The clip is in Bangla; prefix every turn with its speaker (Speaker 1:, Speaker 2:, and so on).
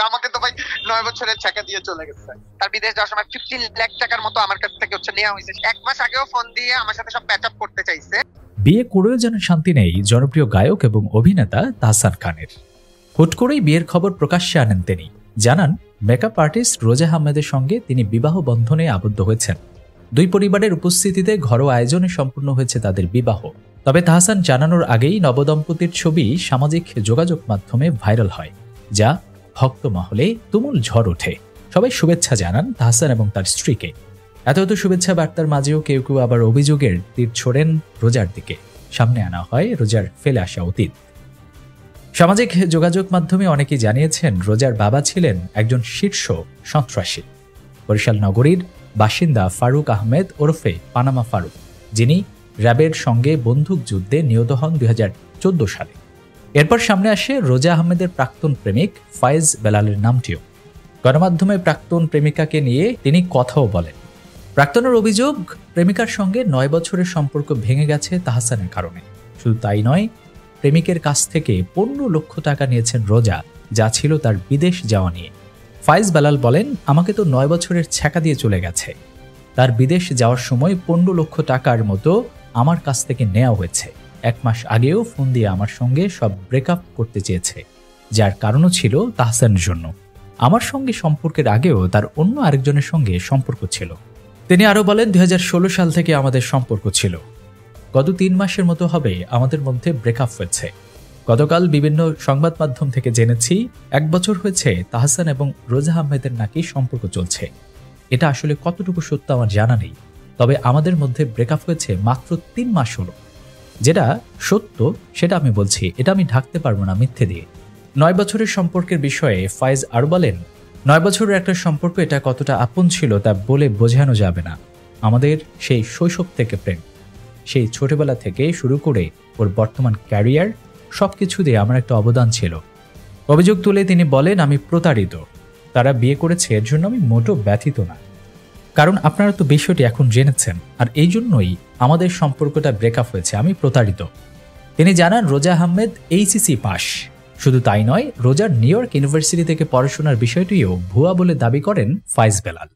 Speaker 1: আমাকে তো ভাই 9 বছরের ছেঁকা দিয়ে চলে গেছে। তার বিদেশ যাওয়ার সময় 15 লাখ টাকার মতো আমার কাছ থেকে নেওয়া হয়েছে। 1 মাস আগেও ফোন দিয়ে আমার সাথে সব প্যাচ আপ করতে চাইছে।
Speaker 2: বিয়ে করেও যেন শান্তি নেই জনপ্রিয় গায়ক এবং অভিনেতা তাহসান খানের। হুট করেই বিয়ের খবর প্রকাশ্যে আনেন তিনি। জানান, মেকআপ আর্টিস্ট রোজা আহমেদের সঙ্গে তিনি বিবাহ বন্ধনে আবদ্ধ হয়েছেন। দুই পরিবারের উপস্থিতিতে ঘরোয়া আয়োজনে সম্পূর্ণ হয়েছে তাদের বিবাহ। তবে তাহসান জানানোর আগেই নবদম্পতির ছবি সামাজিক যোগাযোগ মাধ্যমে ভাইরাল হয়, যা ভক্ত মহলে তুমুল ঝড় ওঠে। সবাই শুভেচ্ছা জানান তাহসান এবং তার স্ত্রীকে। এত শুভেচ্ছা বার্তার মাঝেও কেউ কেউ আবার অভিযোগের তীর ছোড়েন রোজার দিকে। সামনে আনা হয় রোজার ফেলে আসা অতীত। সামাজিক যোগাযোগ মাধ্যমে অনেকেই জানিয়েছেন, রোজার বাবা ছিলেন একজন শীর্ষ সন্ত্রাসী। বরিশাল নগরীর বাসিন্দা ফারুক আহমেদ ওরফে পানামা ফারুক, যিনি র্যাবের সঙ্গে বন্দুক যুদ্ধে নিহত হন 2014 সালে। এরপর সামনে আসে রোজা আহমেদের প্রাক্তন প্রেমিক ফয়েজ বেলালের নামটিও। গণমাধ্যমে প্রাক্তন প্রেমিকাকে নিয়ে তিনি কথাও বলেন। প্রাক্তনের অভিযোগ, প্রেমিকার সঙ্গে 9 বছরের সম্পর্ক ভেঙে গেছে তাহসানের কারণে। শুধু তাই নয়, প্রেমিকের কাছ থেকে 15 লক্ষ টাকা নিয়েছেন রোজা, যা ছিল তার বিদেশ যাওয়া নিয়ে। ফয়েজ বেলাল বলেন, আমাকে তো 9 বছরের ছেঁকা দিয়ে চলে গেছে। তার বিদেশ যাওয়ার সময় 15 লক্ষ টাকার মতো আমার কাছ থেকে নেওয়া হয়েছে। 1 মাস আগেও ফোন দিয়ে আমার সঙ্গে সব ব্রেকআপ করতে চেয়েছে, যার কারণও ছিল তাহসানের জন্য। আমার সঙ্গে সম্পর্কের আগেও তার অন্য আরেকজনের সঙ্গে সম্পর্ক ছিল। তিনি আরও বলেন, 2016 সাল থেকে আমাদের সম্পর্ক ছিল। গত 3 মাসের মতো হবে আমাদের মধ্যে ব্রেকআপ হয়েছে। গতকাল বিভিন্ন সংবাদ মাধ্যম থেকে জেনেছি 1 বছর হয়েছে তাহসান এবং রোজা আহমেদের নাকি সম্পর্ক চলছে। এটা আসলে কতটুকু সত্য আমার জানা নেই, তবে আমাদের মধ্যে ব্রেকআপ হয়েছে মাত্র 3 মাস হলো। যেটা সত্য সেটা আমি বলছি, এটা আমি ঢাকতে পারবো না মিথ্যে দিয়ে। 9 বছরের সম্পর্কের বিষয়ে ফয়েজ আরও বলেন, 9 বছরের একটা সম্পর্ক, এটা কতটা আপন ছিল তা বলে বোঝানো যাবে না। আমাদের সেই শৈশব থেকে প্রেম, সেই ছোটবেলা থেকে শুরু করে ওর বর্তমান ক্যারিয়ার, সবকিছু দিয়ে আমার একটা অবদান ছিল। অভিযোগ তুলে তিনি বলেন, আমি প্রতারিত। তারা বিয়ে করেছে, এর জন্য আমি মোটেও ব্যথিত না। কারণ আপনারা তো বিষয়টি এখন জেনেছেন, আর এই জন্যই আমাদের সম্পর্কটা ব্রেকআপ হয়েছে। আমি প্রতারিত। তিনি জানান, রোজা আহমেদ HEC পাস। শুধু তাই নয়, রোজার নিউ ইয়র্ক ইউনিভার্সিটি থেকে পড়াশোনার বিষয়টিও ভুয়া বলে দাবি করেন ফয়েজ বেলাল।